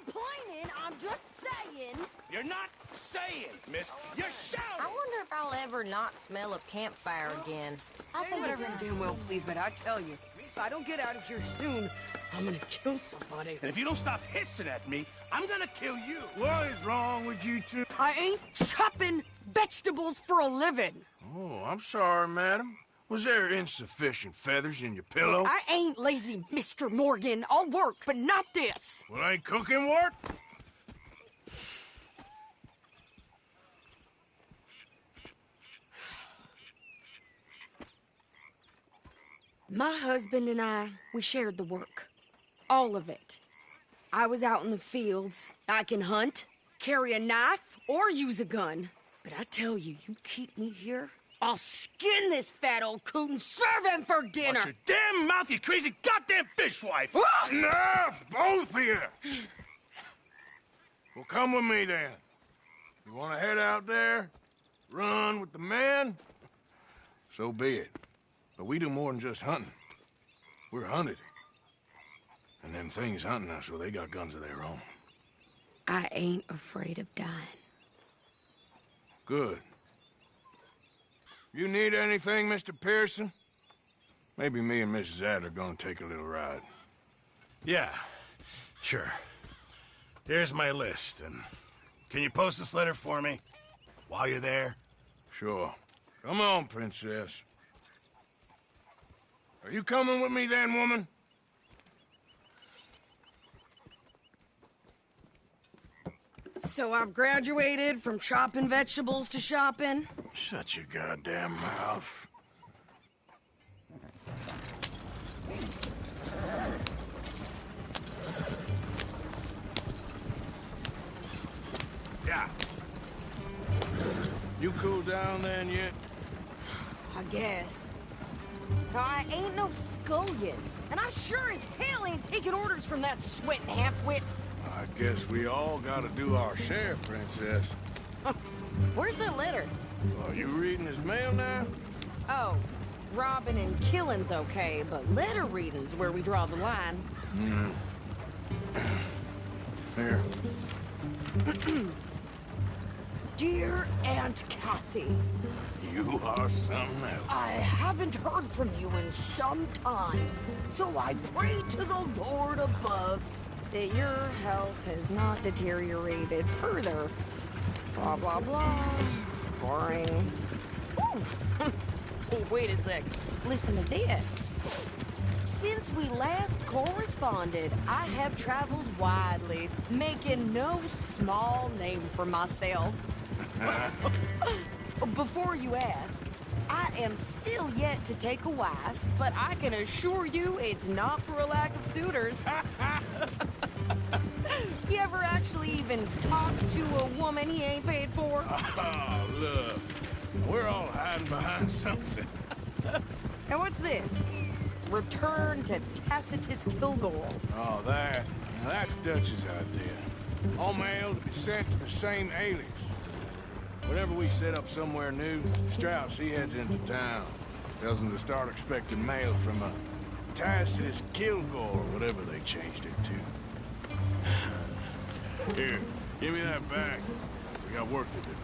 complaining, I'm just saying. You're not saying, miss. You're shouting. I wonder if I'll ever not smell a campfire again. I think Whatever you damn well please, but I tell you, if I don't get out of here soon, I'm gonna kill somebody. And if you don't stop hissing at me, I'm gonna kill you. What is wrong with you two? I ain't chopping vegetables for a living. Oh, I'm sorry, madam. Was there insufficient feathers in your pillow? I ain't lazy, Mr. Morgan. I'll work, but not this. Well, ain't cooking work? My husband and I, we shared the work. All of it. I was out in the fields. I can hunt, carry a knife, or use a gun. But I tell you, you keep me here, I'll skin this fat old coot and serve him for dinner. Watch your damn mouth, you crazy goddamn fishwife! Enough, both of you! Well, come with me, then. You want to head out there? Run with the men? So be it. But we do more than just hunting. We're hunted. And them things hunting us, well, they got guns of their own. I ain't afraid of dying. Good. You need anything, Mr. Pearson? Maybe me and Mrs. Adler are gonna take a little ride. Yeah, sure. Here's my list, and can you post this letter for me while you're there? Sure. Come on, Princess. Are you coming with me then, woman? So I've graduated from chopping vegetables to shopping. Shut your goddamn mouth. Yeah. You cool down then yet? I guess. I ain't no scullion, and I sure as hell ain't taking orders from that sweating half-wit. I guess we all gotta do our share, Princess. Where's that letter? Are you reading his mail now? Oh, robbing and killing's okay, but letter reading's where we draw the line. Here. Dear Aunt Kathy, You are something else. I haven't heard from you in some time, so I pray to the Lord above that your health has not deteriorated further. Blah, blah, blah. It's boring. Ooh. Oh, wait a sec. Listen to this. Since we last corresponded, I have traveled widely, making no small name for myself. Before you ask, I am still yet to take a wife, but I can assure you it's not for a lack of suitors. You ever actually even talked to a woman he ain't paid for? Oh, look. We're all hiding behind something. And what's this? Return to Tacitus Kilgore. Oh, that's Dutch's idea. All mail to be sent to the same alias. Whenever we set up somewhere new, Strauss, he heads into town. Tells them to start expecting mail from a Tacitus Kilgore, whatever they changed it to. Here, give me that back. We got work to do.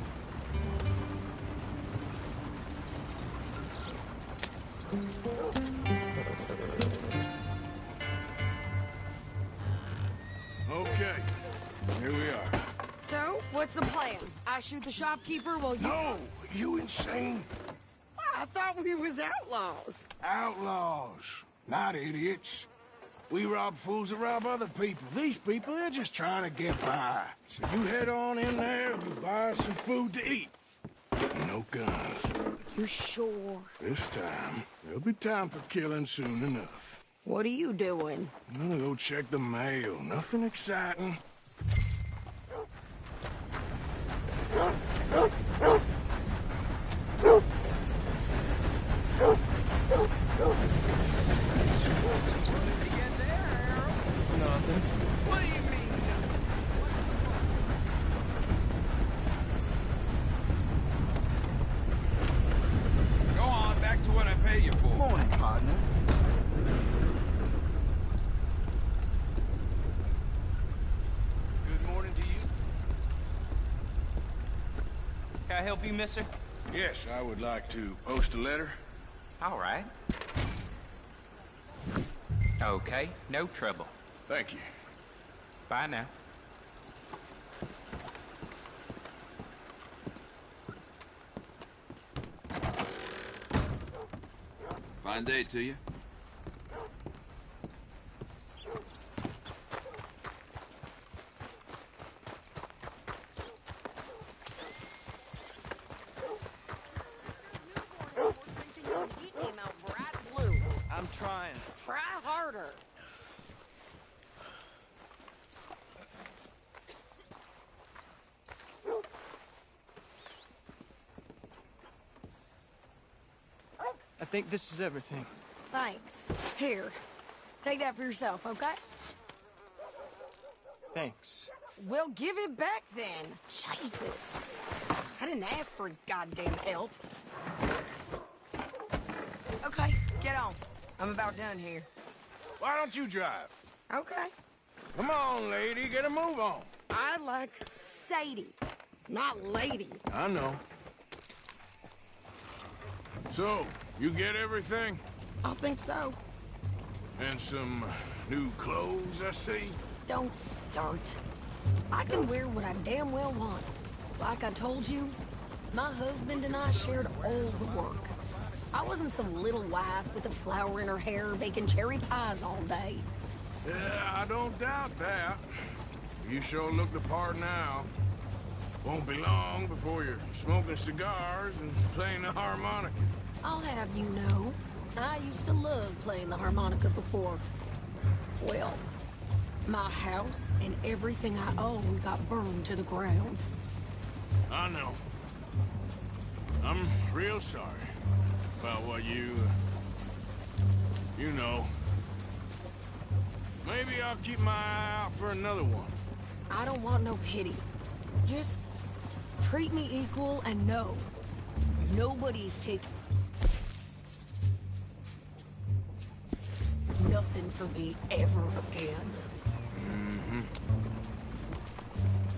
Okay, here we are. So, what's the plan? I shoot the shopkeeper while you... No, you insane? I thought we was outlaws. Outlaws, not idiots. We rob fools that rob other people. These people, they're just trying to get by. So you head on in there and you buy some food to eat. No guns. You sure? This time, there'll be time for killing soon enough. What are you doing? I'm gonna go check the mail. Nothing exciting. Nothing. What do you mean? Go on, back to what I pay you for. Morning, partner. Can I help you, mister? Yes, I would like to post a letter. All right. Okay, no trouble. Thank you. Bye now. Fine day to you. I'm trying. Try harder. I think this is everything. Thanks. Here, take that for yourself, okay? Thanks. We'll give it back then. Jesus. I didn't ask for his goddamn help. Okay, get on. I'm about done here. Why don't you drive? Okay. Come on, lady, get a move on. I like Sadie, not lady. I know. So, you get everything? I think so. And some new clothes, I see? Don't start. I can wear what I damn well want. Like I told you, my husband and I shared all the work. I wasn't some little wife with a flower in her hair baking cherry pies all day. Yeah, I don't doubt that. You sure look the part now. Won't be long before you're smoking cigars and playing the harmonica. I'll have you know, I used to love playing the harmonica before. Well, my house and everything I own got burned to the ground. I know. I'm real sorry about what you know. Maybe I'll keep my eye out for another one. I don't want no pity. Just treat me equal and know nobody's taking nothing for me ever again.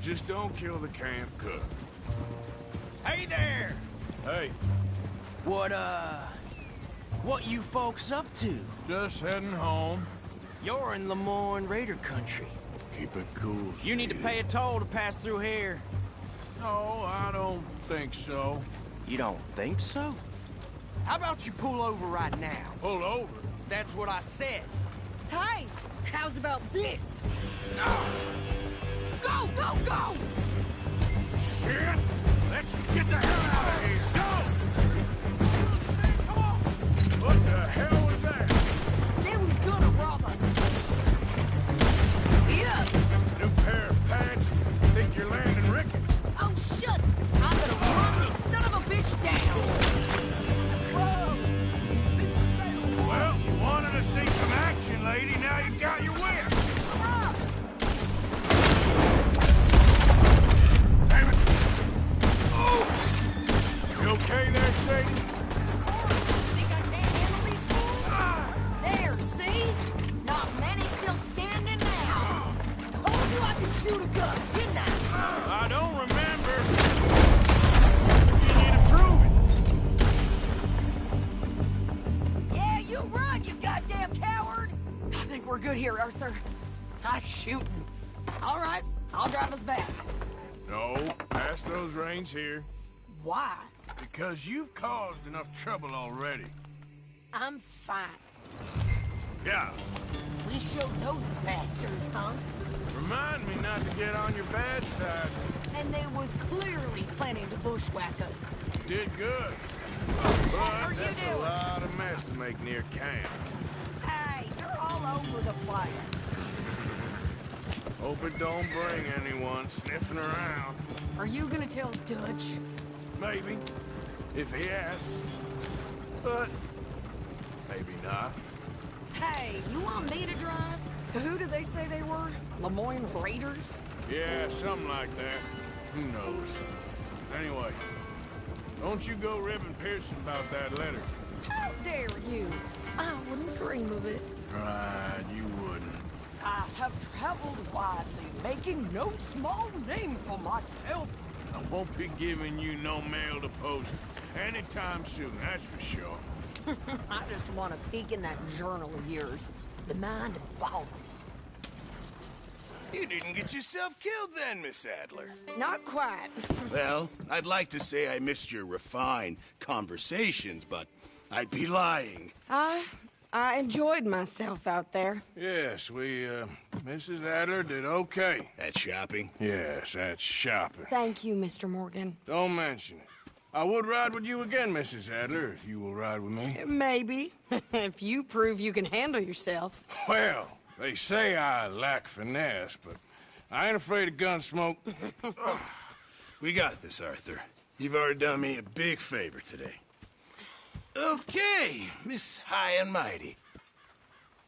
Just don't kill the camp cook. Hey there! Hey, What you folks up to? just heading home. You're in Lemoyne Raider country. Keep it cool. You need to pay a toll to pass through here. No, I don't think so. You don't think so? How about you pull over right now? Pull over. That's what I said. Hey, how's about this? Go, go, go! Shit! Let's get the hell out of here! Go! Come on! What the hell was that? They was gonna rob us. Yeah. New pair of pants? Think you're landing Ricketts? Oh, shut! I'm gonna run this son of a bitch down. Whoa! Well, you wanted to see some action, lady. Now you got your whip. Rocks! Damn it! Oh! You okay there, Sadie? Think I can't handle these fools? There, see? Not many still standing now. Told you I could shoot a gun, didn't I? I don't remember. You need to prove it. Yeah, you run, you goddamn coward! I think we're good here, Arthur. Nice shooting. All right, I'll drive us back. No, pass those reins here. Why? Because you've caused enough trouble already. I'm fine. Yeah. We showed those bastards, huh? Remind me not to get on your bad side. And they was clearly planning to bushwhack us. Did good. are But you that's a doing? lot of mess to make near camp. Hey, they're all over the place. Hope it don't bring anyone sniffing around. Are you gonna tell Dutch? Maybe, if he asks. But maybe not. Hey, you want me to drive? So who did they say they were? Lemoyne Raiders? Yeah, something like that. Who knows? Anyway, don't you go ribbing Pearson about that letter. How dare you? I wouldn't dream of it. Right, you wouldn't. I have traveled widely, making no small name for myself. I won't be giving you no mail to post anytime soon, that's for sure. I just want to peek in that journal of yours. The mind boggles. You didn't get yourself killed then, Miss Adler. Not quite. Well, I'd like to say I missed your refined conversations, but I'd be lying. I enjoyed myself out there. Yes, Mrs. Adler did okay. At shopping? Yes, that's shopping. Thank you, Mr. Morgan. Don't mention it. I would ride with you again, Mrs. Adler, if you will ride with me. Maybe. If you prove you can handle yourself. Well, they say I lack finesse, but I ain't afraid of gun smoke. We got this, Arthur. You've already done me a big favor today. Okay, Miss High and Mighty.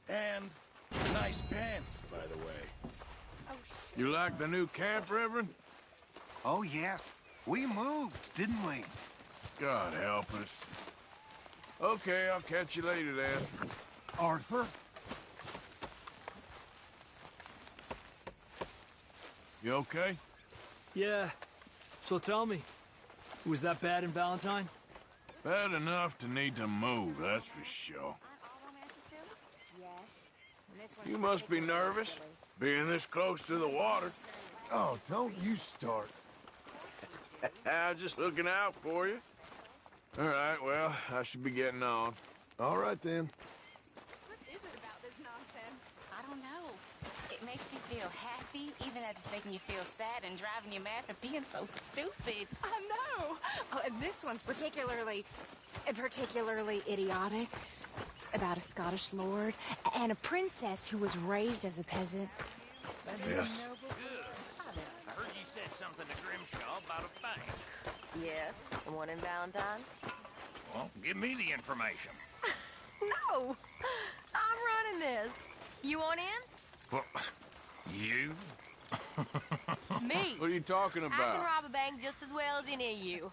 And nice pants, by the way. You like the new camp, Reverend? Oh, yeah. We moved, didn't we? God help us. Okay, I'll catch you later then. Arthur? You okay? Yeah. So tell me, was that bad in Valentine? Bad enough to need to move, that's for sure. You must be nervous, being this close to the water. Oh, don't you start. I'm just looking out for you. All right, well, I should be getting on. All right, then. What is it about this nonsense? I don't know. It makes you feel happy, even as it's making you feel sad and driving you mad for being so stupid. I know. Oh, and this one's particularly idiotic. About a Scottish lord and a princess who was raised as a peasant. Yes. I heard you said something to Grimshaw about a bank. Yes, the one in Valentine. Well, give me the information. No, I'm running this. You want in? Well, you? Me. What are you talking I can about? rob a bank just as well as any of you.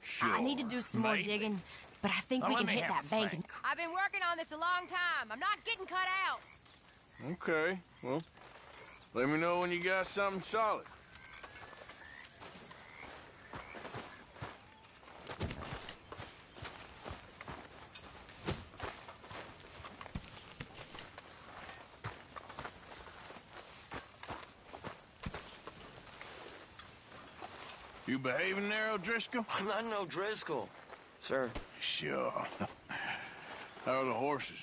Sure. I need to do some more maybe. digging, but I think Now, we let can me hit have that a bank. think. I've been working on this a long time. I'm not getting cut out. Okay, well, let me know when you got something solid. You behaving there, O'Driscoll? I'm not no Driscoll, sir. Sure. How are the horses?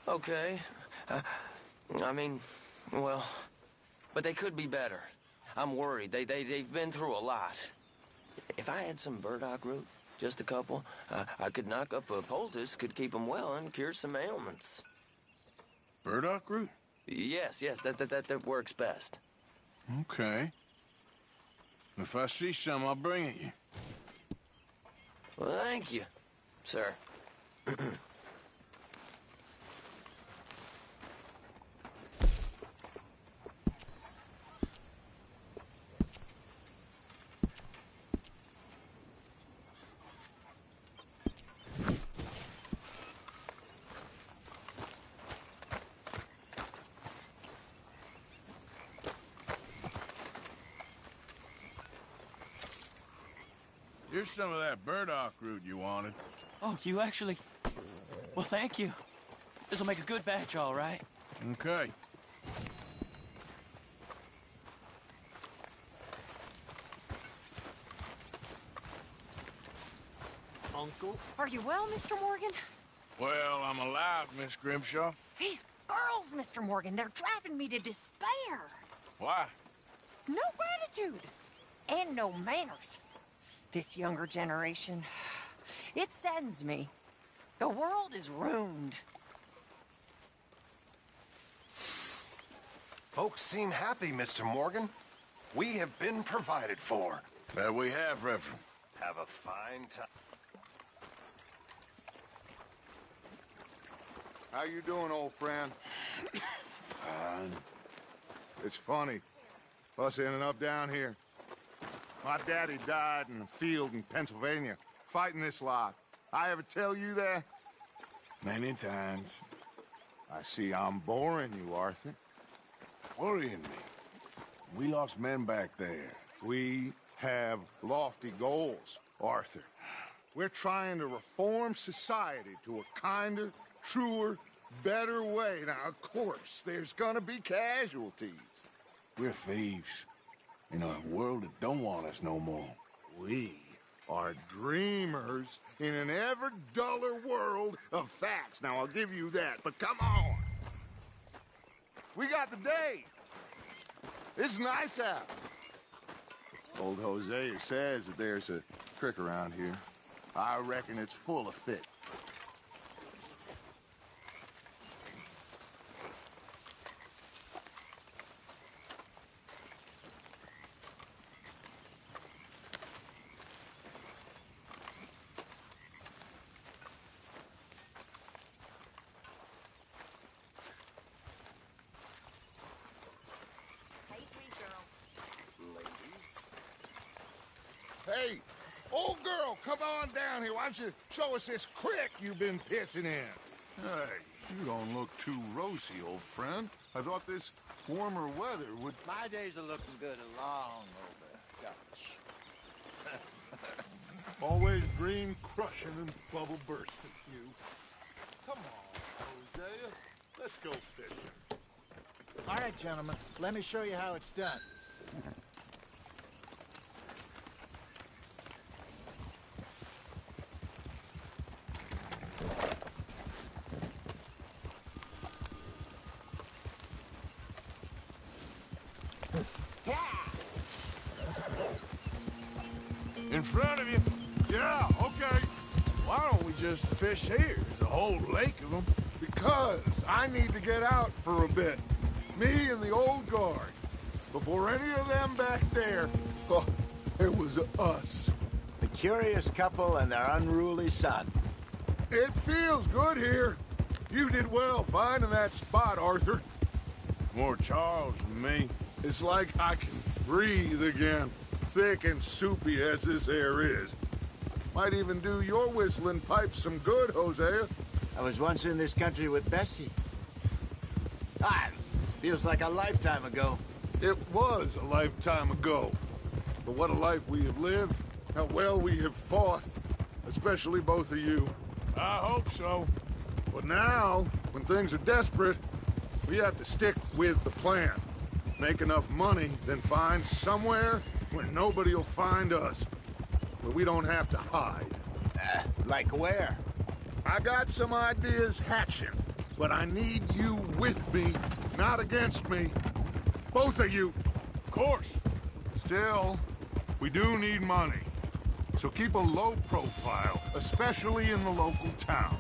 Okay. I mean, well, but they could be better. I'm worried. They've been through a lot. If I had some burdock root, just a couple, I could knock up a poultice, could keep them well, and cure some ailments. Burdock root? Yes, that works best. Okay. If I see some, I'll bring it you. Well, thank you, sir. Here's some of that burdock root you wanted. Oh, you actually... Well, thank you. This'll make a good batch, all right. Okay. Uncle? Are you well, Mr. Morgan? Well, I'm alive, Miss Grimshaw. These girls, Mr. Morgan, they're driving me to despair. Why? No gratitude. And no manners. This younger generation, it saddens me. The world is ruined. Folks seem happy, Mr. Morgan. We have been provided for. That we have, Reverend. Have a fine time. How you doing, old friend? Fine. It's funny. Us ending up down here. My daddy died in a field in Pennsylvania, fighting this lot. I ever tell you that? Many times. I see I'm boring you, Arthur. Worrying me. We lost men back there. We have lofty goals, Arthur. We're trying to reform society to a kinder, truer, better way. Now, of course, there's gonna be casualties. We're thieves in a world that don't want us no more. We are dreamers in an ever duller world of facts. Now, I'll give you that, but come on. We got the day. It's nice out. Old Hosea says that there's a creek around here. I reckon it's full of fish. Hey, old girl, come on down here. Why don't you show us this creek you've been pissing in? Hey, you don't look too rosy, old friend. I thought this warmer weather would... My days are looking good along over, Dutch. Always green crushing and bubble bursting, you. Come on, Hosea. Let's go fishing. All right, gentlemen. Let me show you how it's done. In front of you. Yeah, okay. Why don't we just fish here? There's a whole lake of them. Because I need to get out for a bit. Me and the old guard. Before any of them back there, oh, it was us. The curious couple and their unruly son. It feels good here. You did well finding that spot, Arthur. More Charles than me. It's like I can breathe again. Thick and soupy as this air is. Might even do your whistling pipes some good, Hosea. I was once in this country with Bessie. Feels like a lifetime ago. It was a lifetime ago. But what a life we have lived. How well we have fought. Especially both of you. I hope so. But now, when things are desperate, we have to stick with the plan. Make enough money, then find somewhere where nobody will find us. Where we don't have to hide. Like where? I got some ideas hatching, but I need you with me, not against me. Both of you. Of course. Still, we do need money. So keep a low profile, especially in the local town.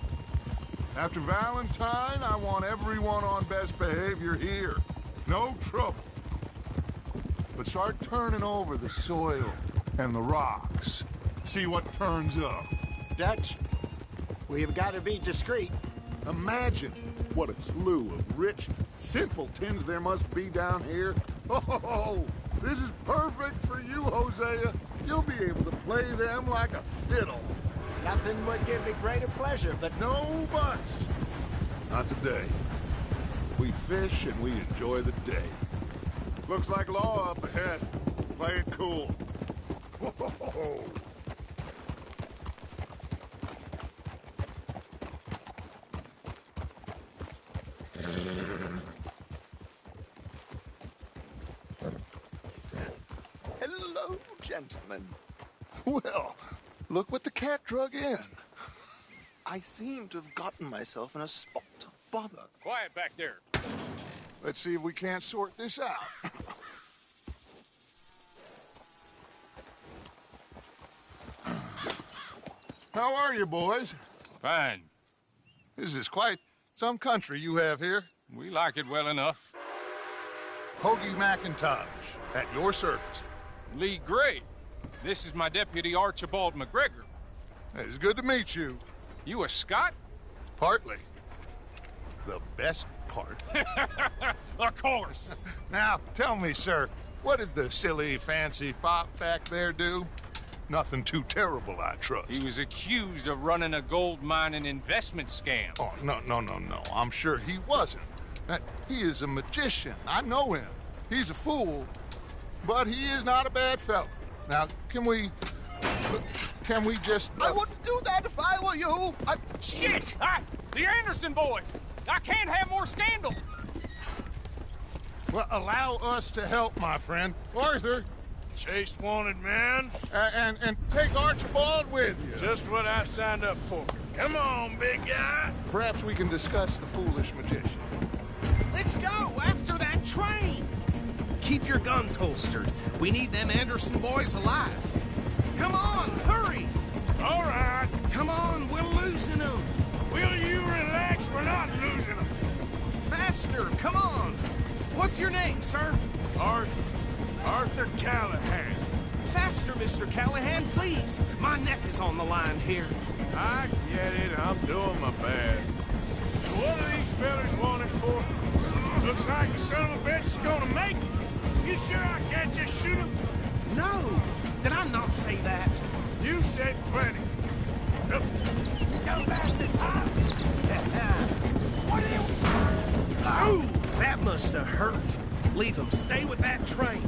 After Valentine, I want everyone on best behavior here. No trouble. But start turning over the soil and the rocks. See what turns up. Dutch, we've got to be discreet. Imagine what a slew of rich simpletons there must be down here. Oh, this is perfect for you, Hosea. You'll be able to play them like a fiddle. Nothing would give me greater pleasure, but no buts. Not today. We fish and we enjoy the day. Looks like law up ahead. Play it cool. Whoa. Hello, gentlemen. Well, look what the cat drug in. I seem to have gotten myself in a spot of bother. Quiet back there. Let's see if we can't sort this out. How are you, boys? Fine. This is quite some country you have here. We like it well enough. Hoagie McIntosh, at your service. Lee Gray. This is my deputy, Archibald McGregor. It's good to meet you. You a Scot? Partly. The best part. Of course. Now, tell me, sir, what did the silly, fancy fop back there do? Nothing too terrible, I trust. He was accused of running a gold mining investment scam. Oh, no. I'm sure he wasn't. He is a magician. I know him. He's a fool. but he is not a bad fellow. Now, can we just... I wouldn't do that if I were you. Shit! The Anderson boys! I can't have more scandal! Well, allow us to help, my friend. Arthur! Chase wanted man. And take Archibald with you. Just what I signed up for. Come on, big guy. Perhaps we can discuss the foolish magician. Let's go after that train. Keep your guns holstered. We need them Anderson boys alive. Come on, hurry. All right. Come on, we're losing them. Will you relax? We're not losing them. Faster, come on. What's your name, sir? Arthur Callahan. Faster, Mr. Callahan, please. My neck is on the line here. I get it. I'm doing my best. So what are these fellas wanted for? Looks like the son of a bitch is gonna make it. You sure I can't just shoot him? No. Did I not say that? You said plenty. Go bastard! What are you... Oh, that must have hurt. Leave him. Stay with that train.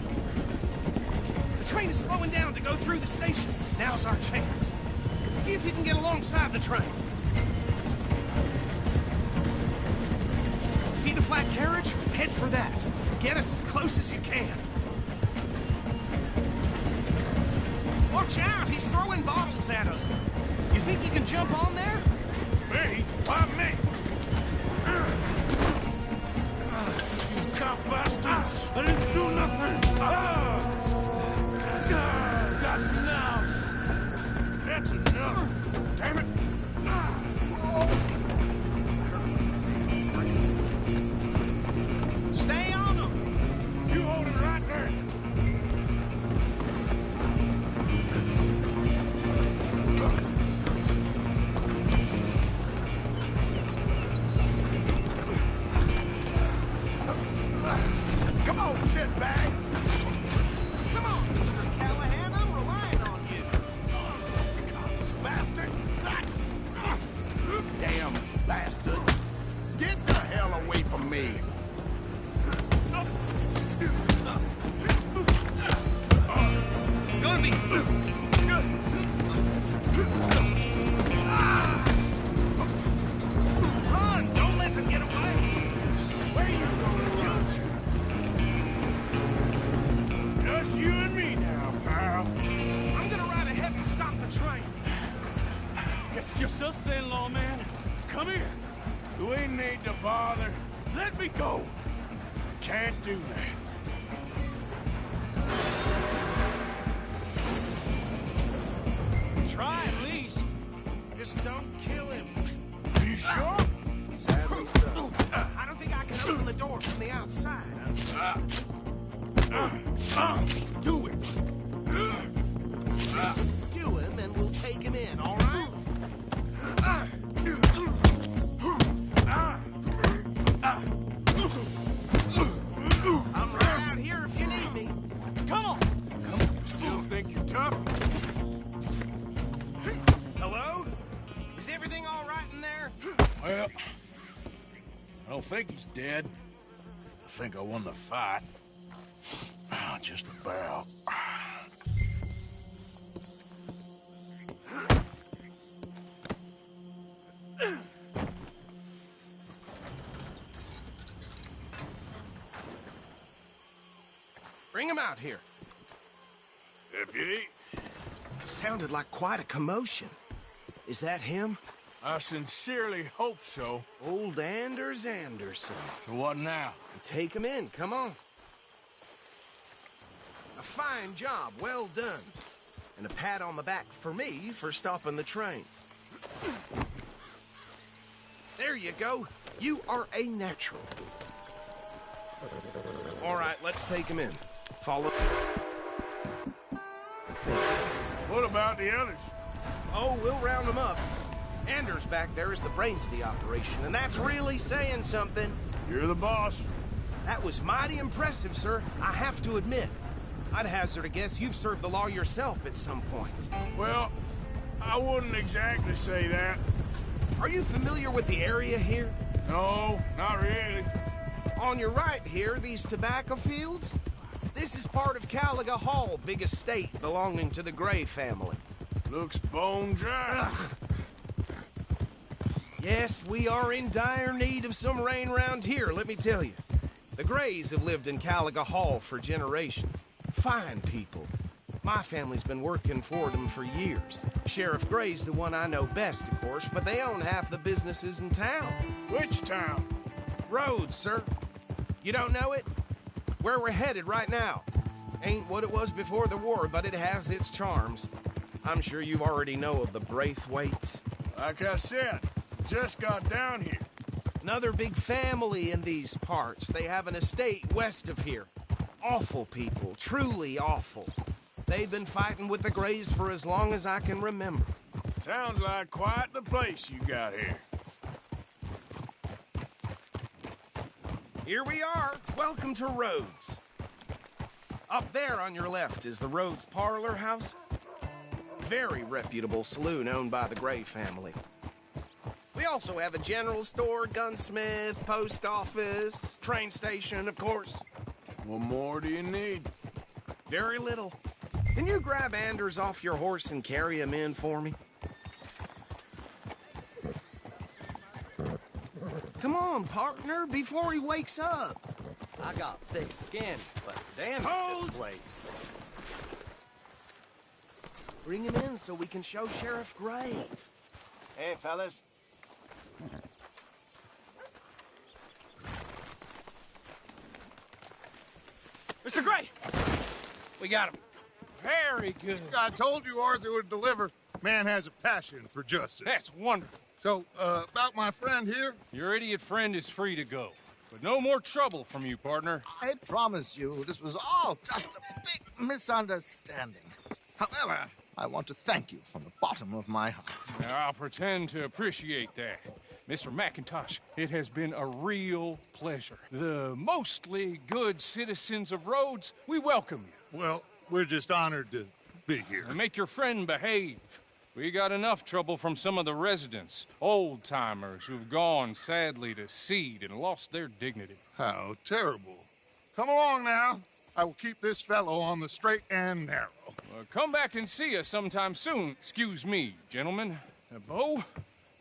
The train is slowing down to go through the station. Now's our chance. See if you can get alongside the train. See the flat carriage? Head for that. Get us as close as you can. Watch out! He's throwing bottles at us. You think you can jump on there? Me? Why me? You cop bastard! I didn't do nothing! That's enough! That's enough! Damn it! Stay on him! You hold it right there! Come on, shitbag! Come on, Mr. Callahan, I'm relying on you. Bastard! Damn bastard! Get the hell away from me! Gonna be... Run! Don't let them get away! Where you gonna go to? Just you and me now, pal. I'm gonna ride ahead and stop the train. Guess it's just us then, lawman. Come here. Do we need to bother? Let me go. Can't do that. Try at least. Just don't kill him. You sure? Sadly so. I don't think I can open the door from the outside. Do it. Do him and we'll take him in, all right? I'm right out here if you need me. Come on. Still think you're tough? Hello? Is everything all right in there? Well, I don't think he's dead. I think I won the fight. Just about. Bring him out here. Deputy? Sounded like quite a commotion. Is that him? I sincerely hope so. Old Anders Anderson. So what now? Take him in, come on. A fine job, well done. And a pat on the back for me for stopping the train. There you go. You are a natural. All right, let's take him in. Follow. What about the others? Oh, we'll round them up. Anders back there is the brains of the operation, and that's really saying something. You're the boss. That was mighty impressive, sir. I have to admit. I'd hazard a guess you've served the law yourself at some point. Well, I wouldn't exactly say that. Are you familiar with the area here? No, not really. On your right here, these tobacco fields? This is part of Caliga Hall, big estate belonging to the Gray family. Looks bone dry. Ugh. Yes, we are in dire need of some rain round here, let me tell you. The Grays have lived in Caliga Hall for generations. Fine people. My family's been working for them for years. Sheriff Gray's the one I know best, of course, but they own half the businesses in town. Which town? Rhodes, sir. You don't know it? Where we're headed right now. Ain't what it was before the war, but it has its charms. I'm sure you already know of the Braithwaites. Like I said, just got down here. Another big family in these parts. They have an estate west of here. Awful people, truly awful. They've been fighting with the Grays for as long as I can remember. Sounds like quite the place you got here. Here we are. Welcome to Rhodes. Up there on your left is the Rhodes Parlor House. Very reputable saloon owned by the Gray family. We also have a general store, gunsmith, post office, train station, of course. What more do you need? Very little. Can you grab Anders off your horse and carry him in for me? Come on, partner, before he wakes up. I got thick skin, but damn it, this place. Bring him in so we can show Sheriff Gray. Hey, fellas. Mr. Gray! We got him. Very good. I told you Arthur would deliver. Man has a passion for justice. That's wonderful. So, about my friend here? Your idiot friend is free to go. But no more trouble from you, partner. I promise you, this was all just a big misunderstanding. However, I want to thank you from the bottom of my heart. Now, I'll pretend to appreciate that. Mr. McIntosh, it has been a real pleasure. The mostly good citizens of Rhodes, we welcome you. Well, we're just honored to be here. And make your friend behave. We got enough trouble from some of the residents, old-timers who've gone, sadly, to seed and lost their dignity. How terrible. Come along now. I will keep this fellow on the straight and narrow. Come back and see us sometime soon. Excuse me, gentlemen. Bo,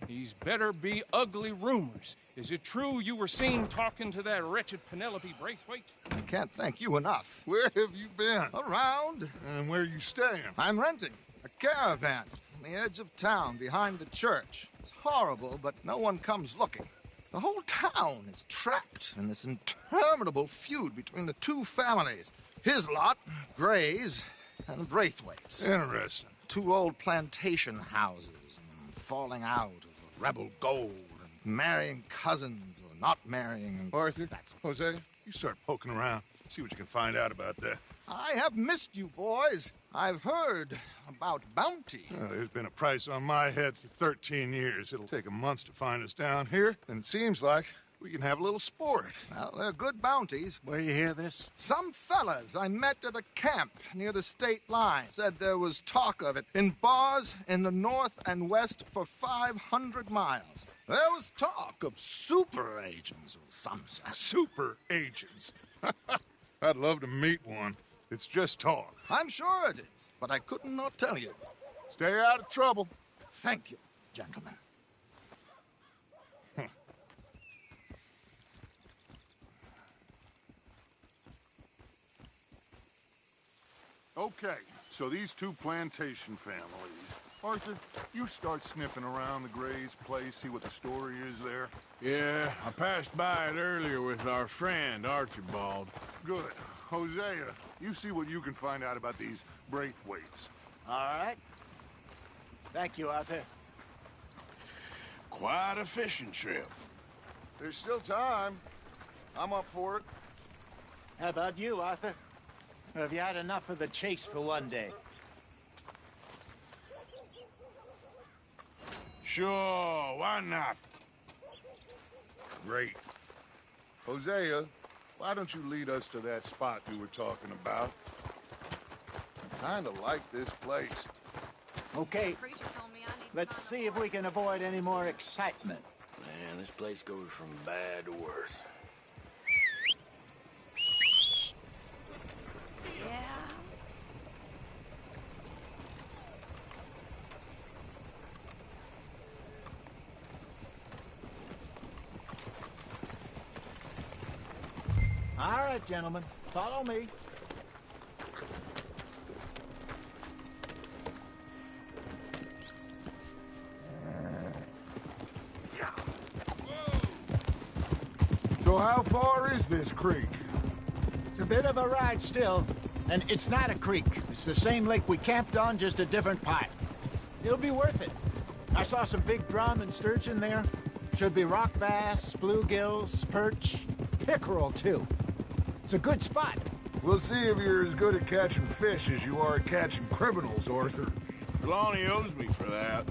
these better be ugly rumors. Is it true you were seen talking to that wretched Penelope Braithwaite? I can't thank you enough. Where have you been? Around. And where are you staying? I'm renting a caravan on the edge of town behind the church. It's horrible, but no one comes looking. The whole town is trapped in this interminable feud between the two families. His lot, Gray's, and the Braithwaites. Interesting. Two old plantation houses, and falling out of rebel gold, and marrying cousins or not marrying. And Arthur, Jose, you start poking around. See what you can find out about that. I have missed you, boys. I've heard about bounty. There's been a price on my head for 13 years. It'll take 'em months to find us down here, and it seems like we can have a little sport. Well, they're good bounties. Where you hear this? Some fellas I met at a camp near the state line said there was talk of it in bars in the north and west for 500 miles. There was talk of super agents of some sort. Super agents? I'd love to meet one. It's just talk. I'm sure it is, but I couldn't not tell you. Stay out of trouble. Thank you, gentlemen. Okay, so these two plantation families. Arthur, you start sniffing around the Gray's place, see what the story is there. Yeah, I passed by it earlier with our friend, Archibald. Good. Hosea, you see what you can find out about these Braithwaites. All right. Thank you, Arthur. Quite a fishing trip. There's still time. I'm up for it. How about you, Arthur? Or have you had enough of the chase for one day? Sure, why not? Great. Hosea, why don't you lead us to that spot you were talking about? Kinda like this place. Okay. Let's see if we can avoid any more excitement. Man, this place goes from bad to worse. All right, gentlemen. Follow me. So how far is this creek? It's a bit of a ride still. And it's not a creek. It's the same lake we camped on, just a different part. It'll be worth it. I saw some big drum and sturgeon there. Should be rock bass, bluegills, perch, pickerel, too. It's a good spot. We'll see if you're as good at catching fish as you are at catching criminals, Arthur. Trelawney owes me for that.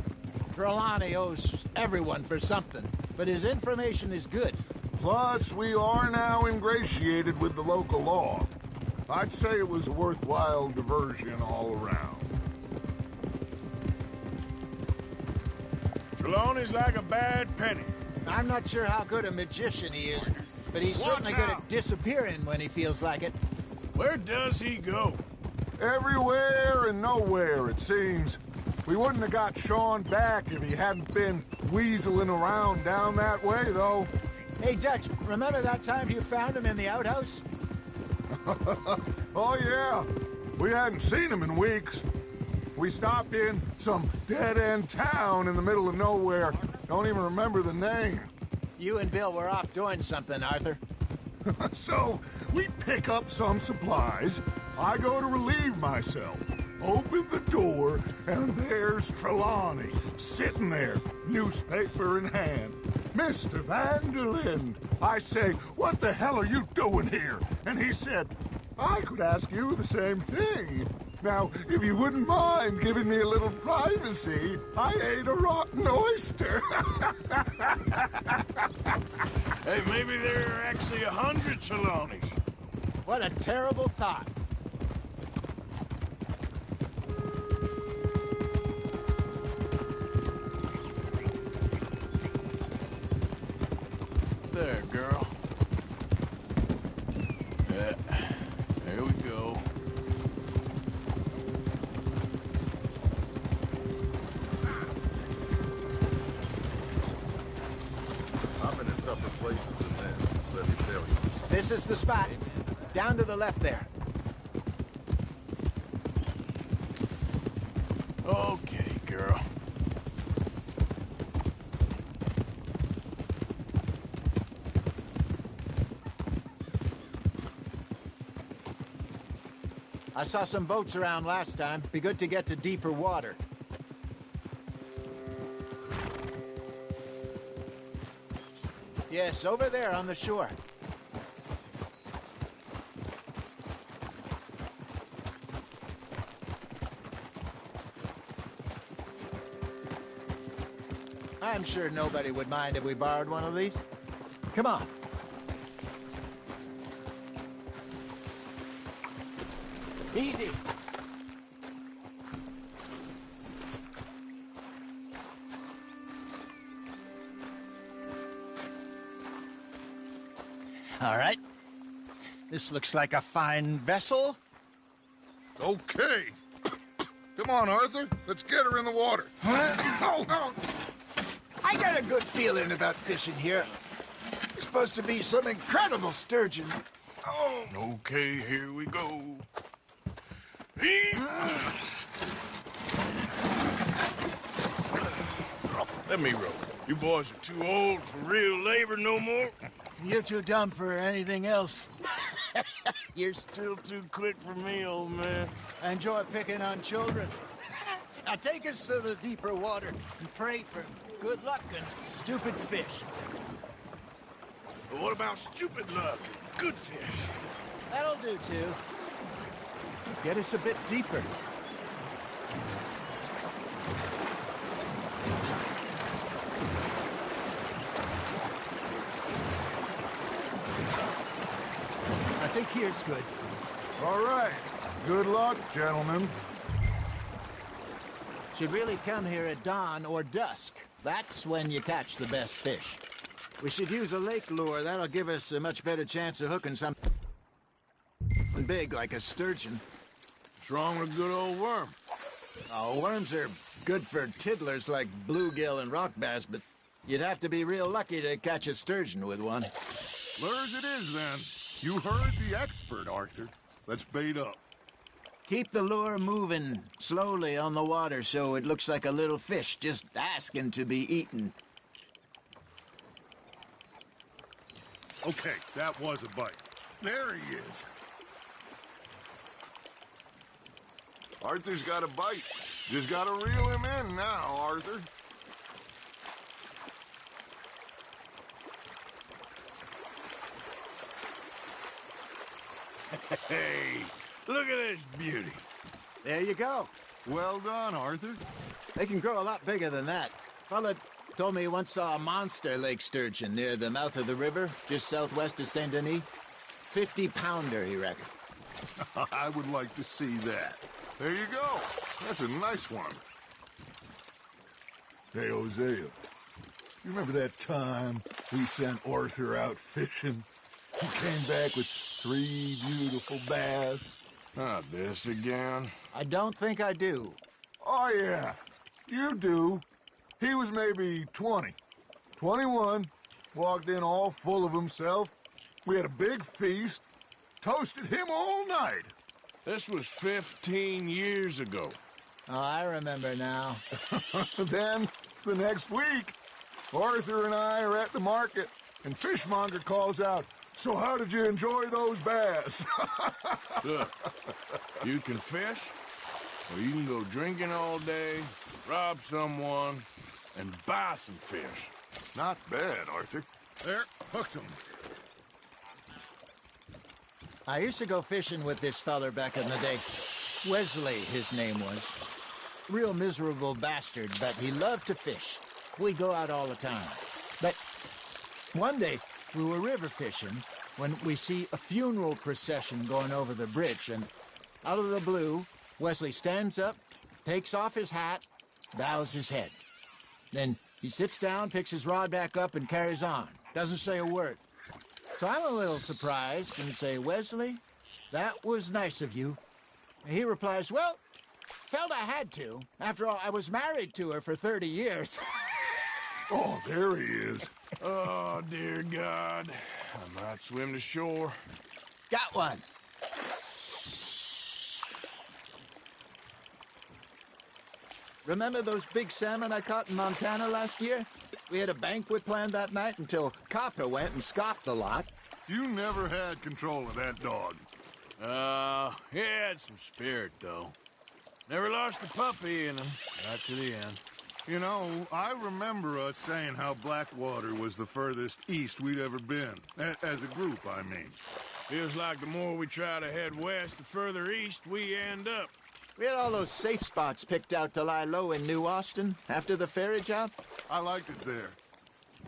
Trelawney owes everyone for something, but his information is good. Plus, we are now ingratiated with the local law. I'd say it was a worthwhile diversion all around. Trelawney's like a bad penny. I'm not sure how good a magician he is, but he's certainly good at disappearing when he feels like it. Where does he go? Everywhere and nowhere, it seems. We wouldn't have got Sean back if he hadn't been weaseling around down that way, though. Hey, Dutch, remember that time you found him in the outhouse? Oh, yeah. We hadn't seen him in weeks. We stopped in some dead-end town in the middle of nowhere. Don't even remember the name. You and Bill were off doing something, Arthur. So, we pick up some supplies. I go to relieve myself. Open the door, and there's Trelawney, sitting there, newspaper in hand. Mr. Van der Linde. I say, what the hell are you doing here? And he said, I could ask you the same thing. Now, if you wouldn't mind giving me a little privacy, I ate a rotten oyster. Hey, maybe there are actually 100 Trelawneys. What a terrible thought. There, girl. Yeah, there we go. I'm in tougher places than this, let me tell you. This is the spot. Down to the left there. Okay, girl. I saw some boats around last time. Be good to get to deeper water. Yes, over there on the shore. I'm sure nobody would mind if we borrowed one of these. Come on. Easy. All right. This looks like a fine vessel. Okay. Come on, Arthur. Let's get her in the water. I got a good feeling about fishing here. It's supposed to be some incredible sturgeon. Oh. Okay, here we go. Let me row. You boys are too old for real labor no more. You're too dumb for anything else. You're still too quick for me, old man. I enjoy picking on children. Now take us to the deeper water and pray for good luck and stupid fish. But what about stupid luck and good fish? That'll do, too. Get us a bit deeper. I think here's good. All right. Good luck, gentlemen. Should really come here at dawn or dusk. That's when you catch the best fish. We should use a lake lure. That'll give us a much better chance of hooking something big like a sturgeon. What's wrong with a good old worm? Oh, worms are good for tiddlers like bluegill and rock bass, but you'd have to be real lucky to catch a sturgeon with one. Lures it is, then. You heard the expert, Arthur. Let's bait up. Keep the lure moving slowly on the water so it looks like a little fish just asking to be eaten. Okay, that was a bite. There he is. Arthur's got a bite. Just gotta reel him in now, Arthur. Hey, look at this beauty. There you go. Well done, Arthur. They can grow a lot bigger than that. Fella told me he once saw a monster lake sturgeon near the mouth of the river, just southwest of Saint Denis. 50-pounder, he reckoned. I would like to see that. There you go. That's a nice one. Hey, Hosea. You remember that time we sent Arthur out fishing? He came back with 3 beautiful bass. Not this again. I don't think I do. Oh, yeah. You do. He was maybe 20. 21. Walked in all full of himself. We had a big feast. Toasted him all night. This was 15 years ago. Oh, I remember now. Then, the next week, Arthur and I are at the market, and Fishmonger calls out, "So how did you enjoy those bass?" Look, you can fish, or you can go drinking all day, rob someone, and buy some fish. Not bad, Arthur. There, hooked him. I used to go fishing with this feller back in the day. Wesley, his name was. Real miserable bastard, but he loved to fish. We'd go out all the time. But one day, we were river fishing when we see a funeral procession going over the bridge, and out of the blue, Wesley stands up, takes off his hat, bows his head. Then he sits down, picks his rod back up, and carries on. Doesn't say a word. So I'm a little surprised and say, "Wesley, that was nice of you." And he replies, "Well, felt I had to. After all, I was married to her for 30 years. Oh, there he is. Oh, dear God. I might swim to shore. Got one. Remember those big salmon I caught in Montana last year? We had a banquet planned that night until Copper went and scoffed a lot. You never had control of that dog. He had some spirit, though. Never lost the puppy in him. Right to the end. You know, I remember us saying how Blackwater was the furthest east we'd ever been. As a group, I mean. Feels like the more we try to head west, the further east we end up. We had all those safe spots picked out to lie low in New Austin after the ferry job. I liked it there.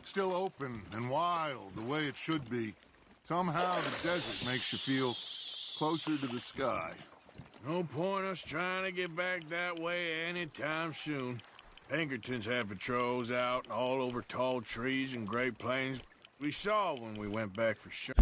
Still open and wild, the way it should be. Somehow the desert makes you feel closer to the sky. No point us trying to get back that way anytime soon. Pinkertons have patrols out all over tall trees and Great Plains. We saw when we went back for sure.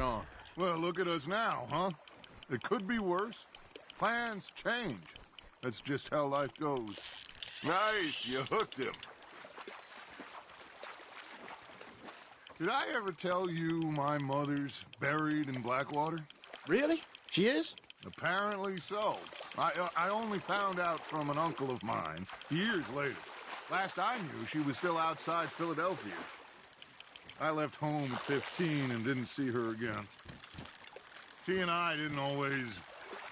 On. Well, look at us now, huh? It could be worse. Plans change. That's just how life goes. Nice, you hooked him. Did I ever tell you my mother's buried in Blackwater? Really? She is? Apparently so. I only found out from an uncle of mine years later. Last I knew, she was still outside Philadelphia. I left home at 15 and didn't see her again. She and I didn't always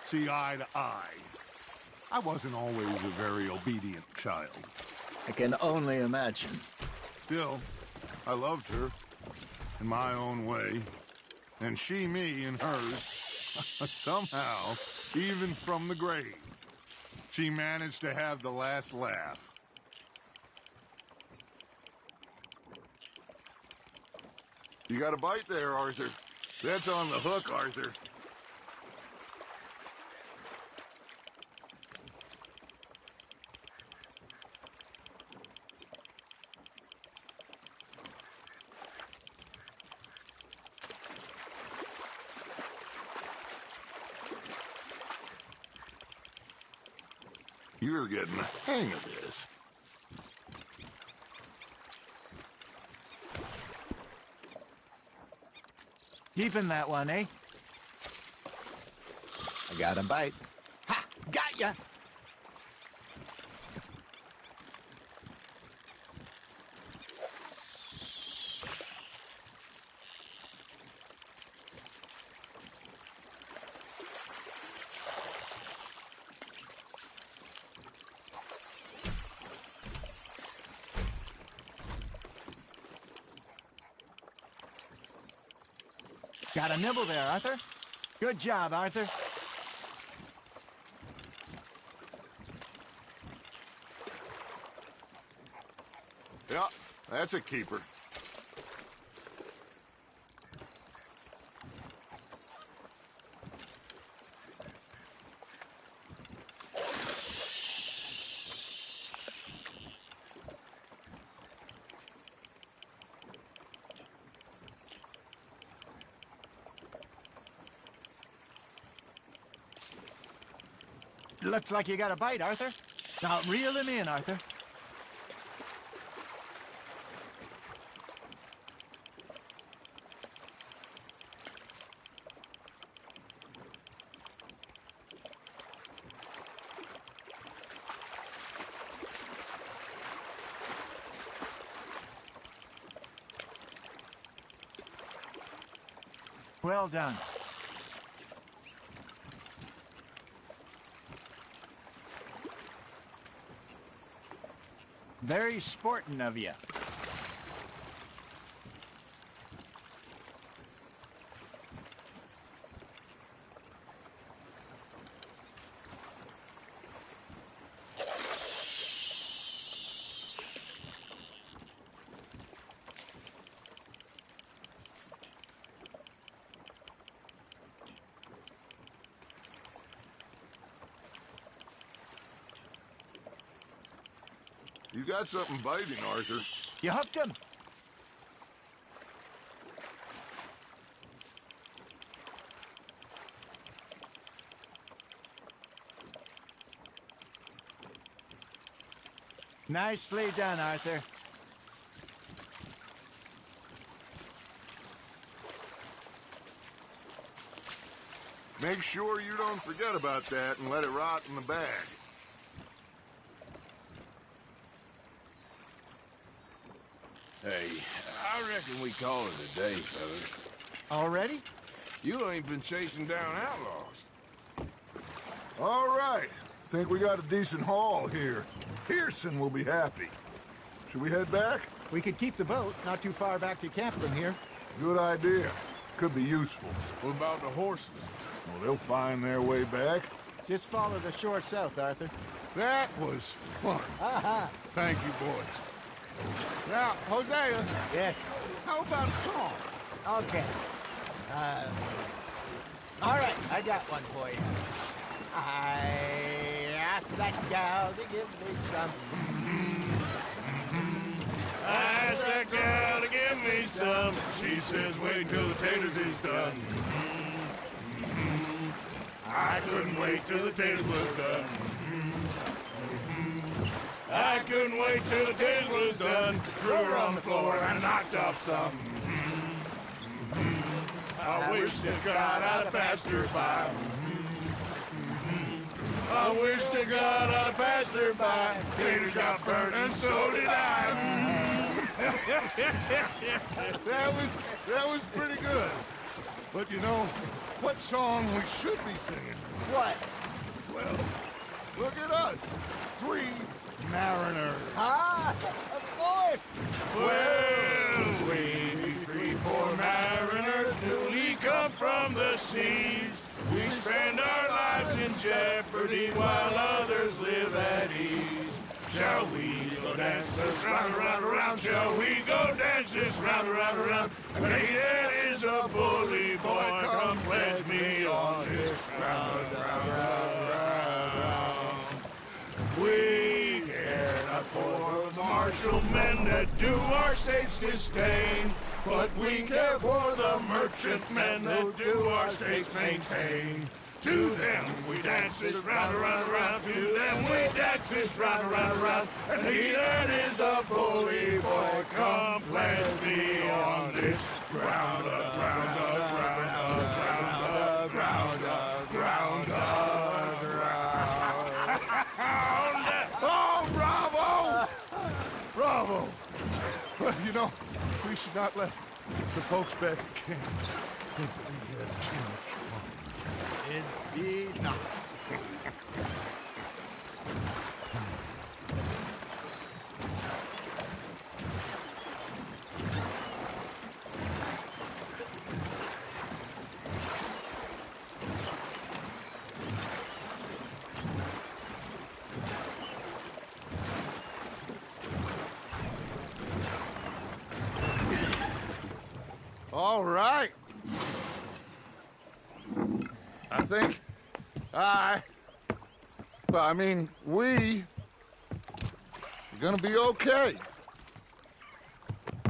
see eye to eye. I wasn't always a very obedient child. I can only imagine. Still, I loved her in my own way, and she me in hers. Somehow, even from the grave, she managed to have the last laugh. You got a bite there, Arthur. That's on the hook, Arthur. You're getting the hang of this. Keeping that one, eh? I got a bite. Ha! Got ya! Got a nibble there, Arthur. Good job, Arthur. Yeah, that's a keeper. Looks like you got a bite, Arthur. Now, reel him in, Arthur. Well done. Very sporting of you. You got something biting, Arthur. You hooked him. Nicely done, Arthur. Make sure you don't forget about that and let it rot in the bag. Hey, I reckon we call it a day, fellas. Already? You ain't been chasing down outlaws. All right. Think we got a decent haul here. Pearson will be happy. Should we head back? We could keep the boat not too far back to camp from here. Good idea. Could be useful. What about the horses? Well, they'll find their way back. Just follow the shore south, Arthur. That was fun. Aha! Thank you, boys. Now, Hosea. Yes. How about a song? Okay. All right, I got one for you. I asked that gal to give me some. I asked that gal to give me some. She says, wait till the taters is done. I couldn't wait till the taters was done. I couldn't wait till the taters was done. Threw her on the floor and knocked off some. I wish to God I'd have passed her by. I wish to God I'd have passed her by. Taters got burned and so did I. That was pretty good. But you know, what song we should be singing? What? Well, look at us. 3 mariners. Ah, of course. Well, we 3 poor mariners newly come from the seas. We spend our lives in jeopardy while others live at ease. Shall we go dance this round, around, around? Shall we go dance this round, around, around? Maiden is a bully boy, come pledge me on this round, round, round, round. We care not for the martial men that do our state's disdain, but we care for the merchant men that do our states maintain. To them we dance this round, around, around. To them we dance this round, around, around. And he that is a bully boy, come pledge me on this ground up, ground up, ground up, ground up, ground up, ground up. Oh, bravo! Bravo! Well, you know, we should not let the folks back at camp think that we had too much fun. Indeed not. All right. I think we are gonna be okay.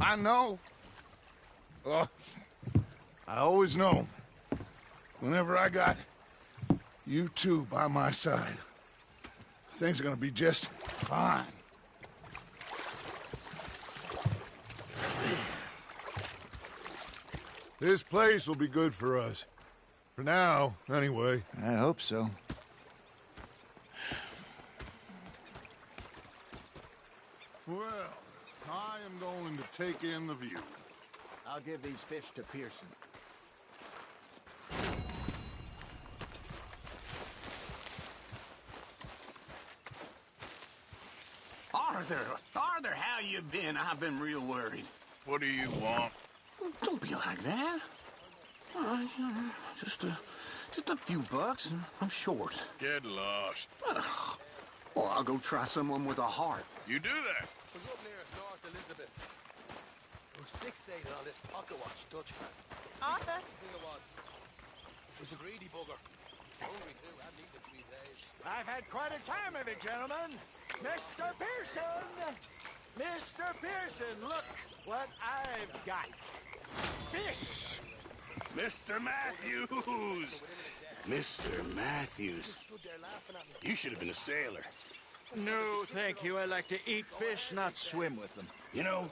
I know. Oh, I always know. Whenever I got you two by my side, things are gonna be just fine. This place will be good for us. For now, anyway. I hope so. Well, I am going to take in the view. I'll give these fish to Pearson. Arthur, how you been? I've been real worried. What do you want? Don't be like that. Just a few bucks, and I'm short. Get lost. Well, I'll go try someone with a heart. You do that. Was up near North Elizabeth. Was fixated on this pocket watch Dutchman. Arthur. It was a greedy bugger. Hungry too, I'd need the 3 days. I've had quite a time of it, gentlemen. Mr. Pearson! Mr. Pearson, look what I've got. Fish! Mr. Matthews! Mr. Matthews. You should have been a sailor. No, thank you. I like to eat fish, not swim with them. You know,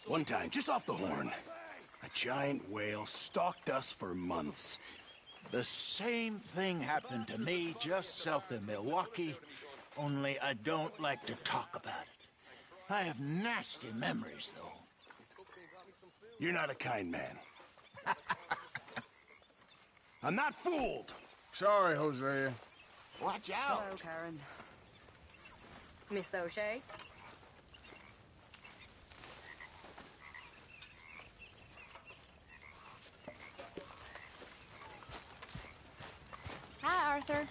one time, just off the Horn, a giant whale stalked us for months. The same thing happened to me just south of Milwaukee, only I don't like to talk about it. I have nasty memories, though. You're not a kind man. I'm not fooled. Sorry, Hosea. Watch out. Hello, Karen. Miss O'Shea? Hi, Arthur.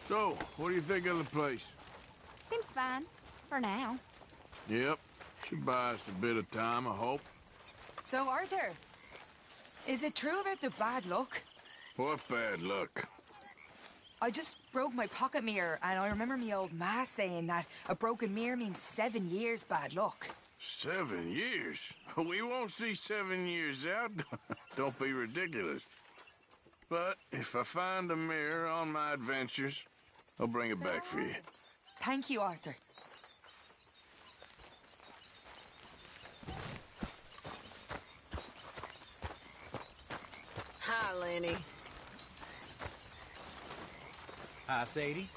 So, what do you think of the place? Seems fine. For now. Yep. Should buy us a bit of time, I hope. So, Arthur, is it true about the bad luck? What bad luck? I just broke my pocket mirror, and I remember me old ma saying that a broken mirror means 7 years bad luck. 7 years? We won't see 7 years out. Don't be ridiculous. But if I find a mirror on my adventures, I'll bring it back for you. Thank you, Arthur. Hi, Lenny. Hi, Sadie.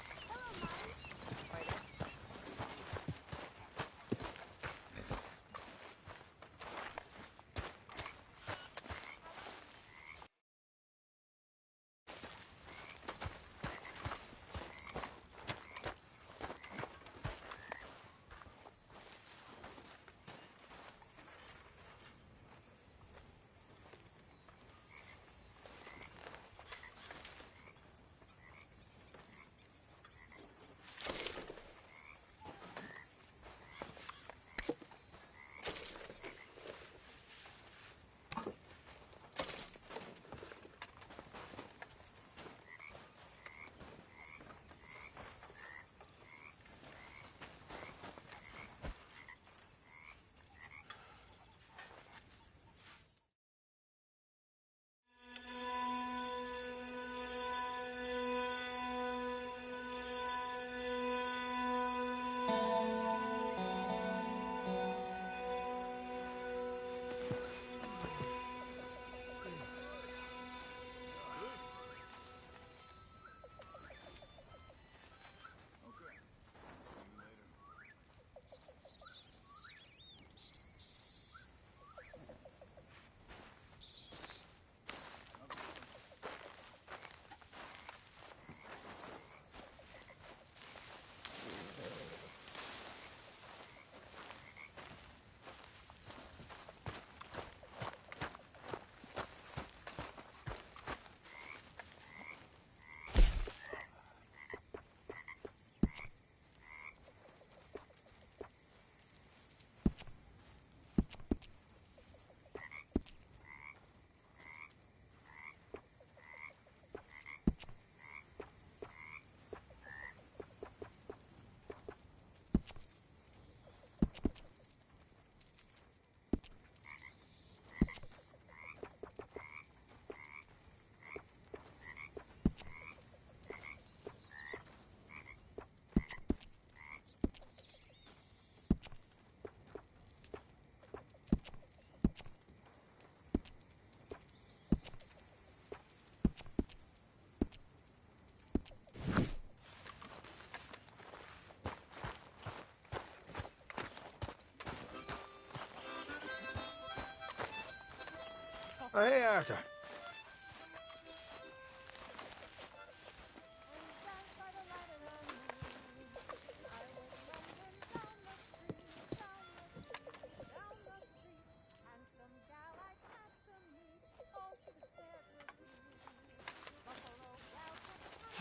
Oh, hey, Arthur.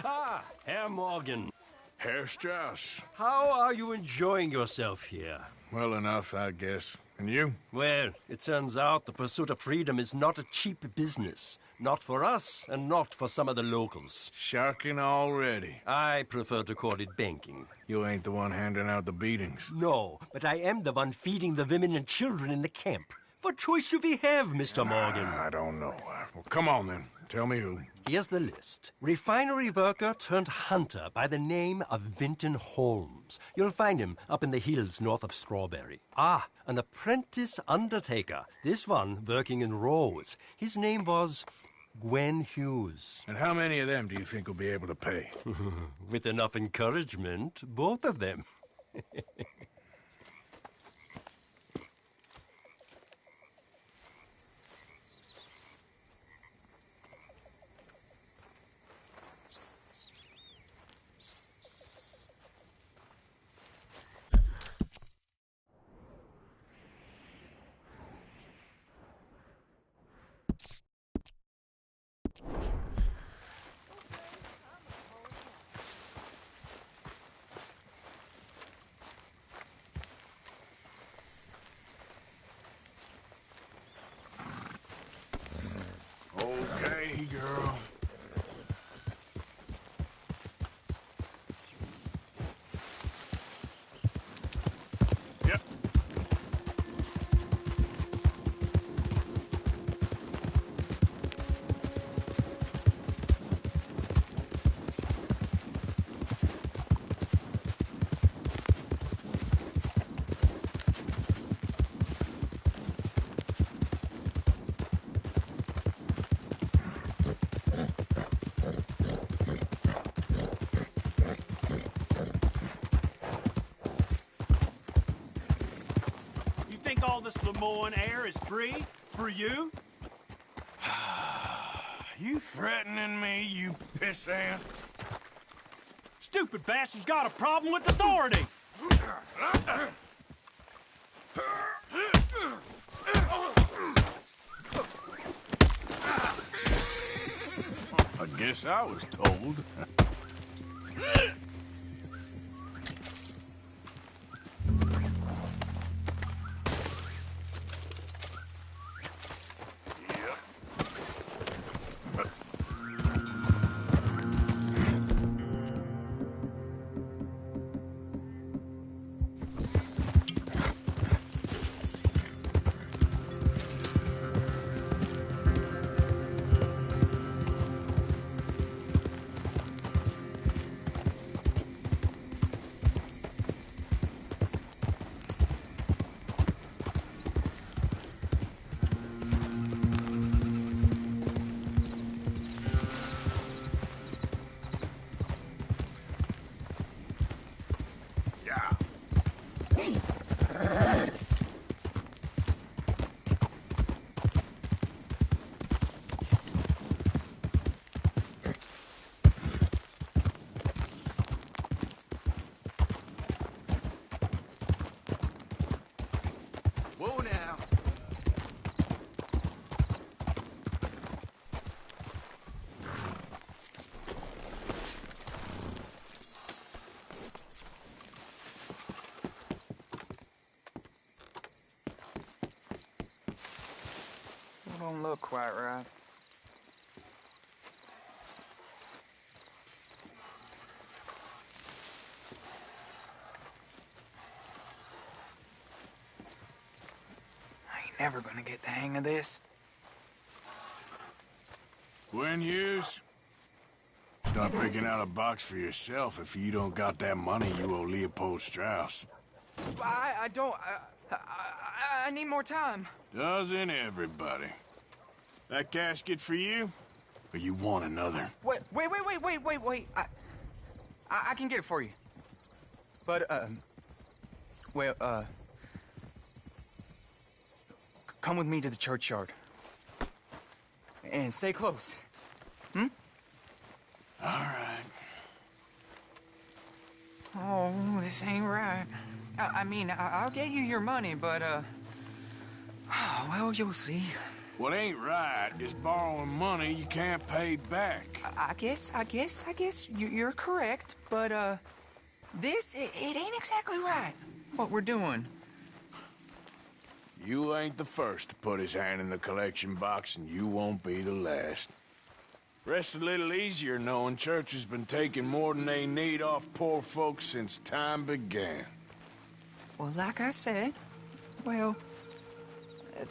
Ah, Herr Morgan. Herr Strauss. How are you enjoying yourself here? Well enough, I guess. And you? Well, it turns out the pursuit of freedom is not a cheap business. Not for us, and not for some of the locals. Sharking already. I prefer to call it banking. You ain't the one handing out the beatings. No, but I am the one feeding the women and children in the camp. What choice do we have, Mr. Morgan? I don't know. Well, come on then. Tell me who. Here's the list. Refinery worker turned hunter by the name of Vinton Holmes. You'll find him up in the hills north of Strawberry. Ah, an apprentice undertaker. This one working in Rose. His name was Gwen Hughes. And how many of them do you think will be able to pay? With enough encouragement, both of them. Okay, girl. Yep. All this Lemoyne air is free for you? You threatening me, you pissant? Stupid bastard's got a problem with authority! I guess I was told. Whoa now. It don't look quite right. I ain't never gonna get the hang of this. Gwen Hughes? Start breaking out a box for yourself if you don't got that money you owe Leopold Strauss. I don't... I need more time. Doesn't everybody? That casket for you? Or you want another? Wait. I can get it for you. But, come with me to the churchyard. And stay close. Hmm? All right. Oh, this ain't right. I mean, I'll get you your money, but, well, you'll see. What ain't right is borrowing money you can't pay back. I guess you're correct, but, it ain't exactly right, what we're doing. You ain't the first to put his hand in the collection box, and you won't be the last. Rests a little easier knowing church has been taking more than they need off poor folks since time began. Well, like I said, well,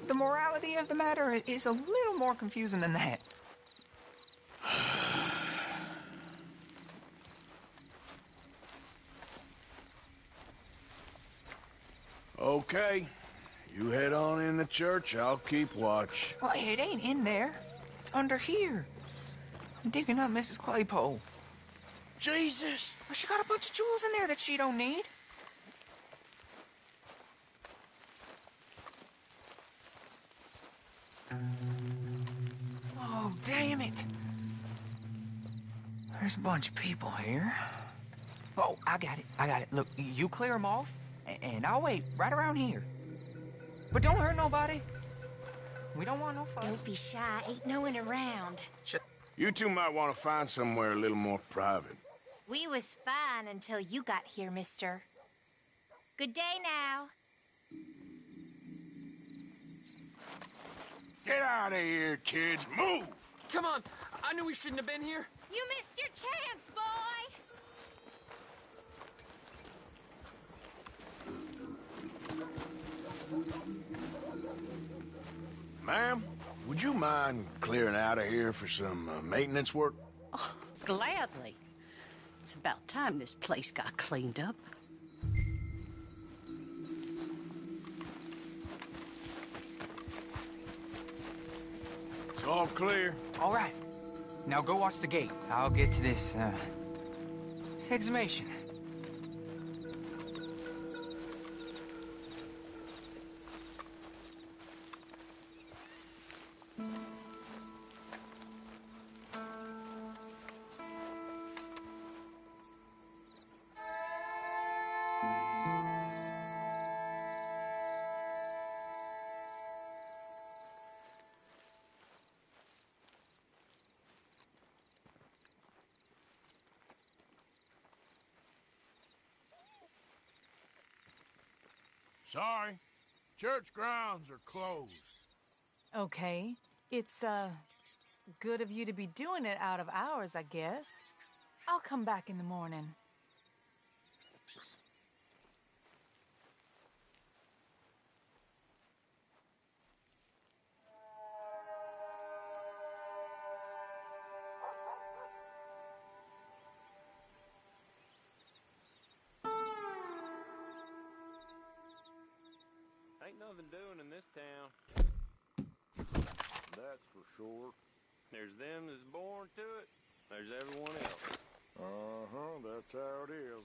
the morality of the matter is a little more confusing than that. Okay. You head on in the church, I'll keep watch. Well, it ain't in there. It's under here. I'm digging up Mrs. Claypole. Jesus! Well, she got a bunch of jewels in there that she don't need. Oh, damn it. There's a bunch of people here. Oh, I got it. Look, you clear them off, and I'll wait right around here. But don't hurt nobody. We don't want no fuss. Don't be shy. Ain't no one around. You two might want to find somewhere a little more private. We was fine until you got here, mister. Good day now. Get out of here, kids. Move! Come on. I knew we shouldn't have been here. You missed your chance, boy! Ma'am, would you mind clearing out of here for some maintenance work? Oh, gladly. It's about time this place got cleaned up. It's all clear. All right. Now go watch the gate. I'll get to this exhumation. Sorry. Church grounds are closed. Okay. It's, good of you to be doing it out of hours, I guess. I'll come back in the morning. Ain't nothing doing in this town. That's for sure. There's them that's born to it. There's everyone else. Uh-huh, that's how it is.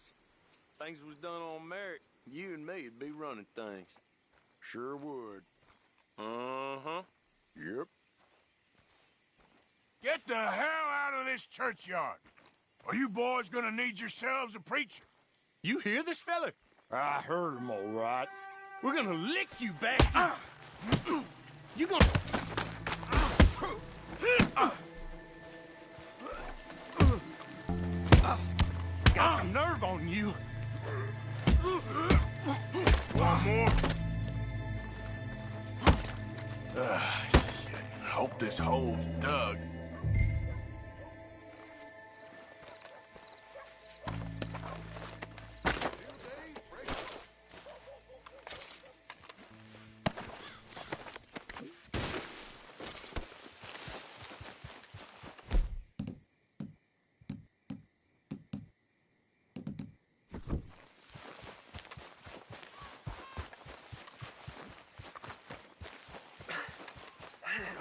Things was done on merit. You and me'd be running things. Sure would. Uh-huh. Yep. Get the hell out of this churchyard. Are you boys gonna need yourselves a preacher? You hear this fella? I heard him all right. We're gonna lick you back to... You gonna... Got some nerve on you. One more. Shit. Hope this hole's dug.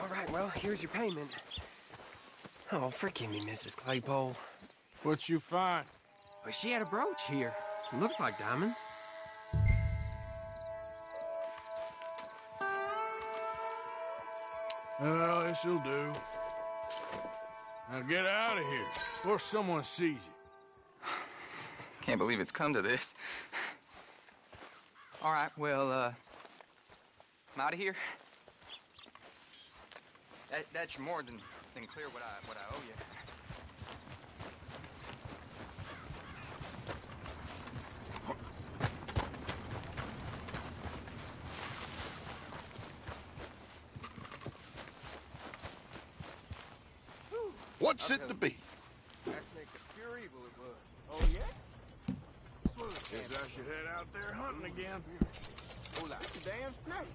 All right, well, here's your payment. Oh, forgive me, Mrs. Claypole. What'd you find? Well, she had a brooch here. Looks like diamonds. Well, this'll do. Now get out of here before someone sees you. Can't believe it's come to this. All right, well, I'm out of here. That's more than clear what I owe you. What's it to be? That's like the pure evil it was. Oh, yeah? Guess I should head out there hunting again. Hold on. Damn snake.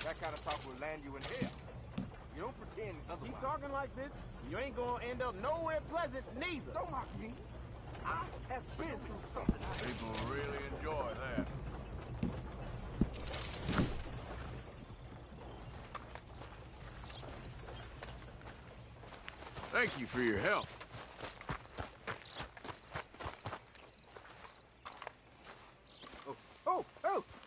That kind of talk will land you in hell. You don't pretend otherwise. Keep talking like this, you ain't gonna end up nowhere pleasant neither. Don't mock me. I have been through something. People really enjoy that. Thank you for your help. Oh,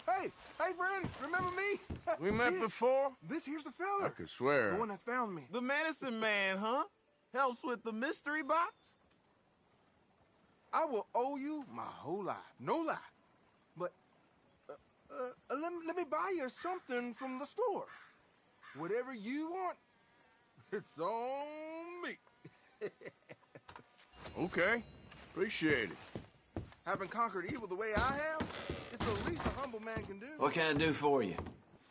hey, friend, remember me? We met before? This here's the fella. I could swear. The one that found me. The medicine man, huh? Helps with the mystery box? I will owe you my whole life, no lie. But let me buy you something from the store. Whatever you want, it's on me. Okay, appreciate it. Having conquered evil the way I have, it's the least a humble man can do. What can I do for you?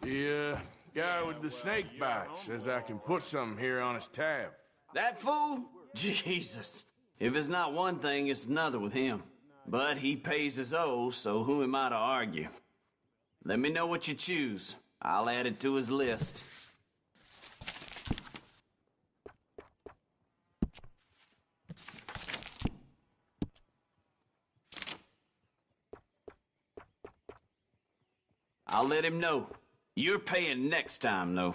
The guy with the snake bite says I can put something here on his tab. That fool? Jesus. If it's not one thing, it's another with him. But he pays his owe, so who am I to argue? Let me know what you choose. I'll add it to his list. I'll let him know. You're paying next time, though.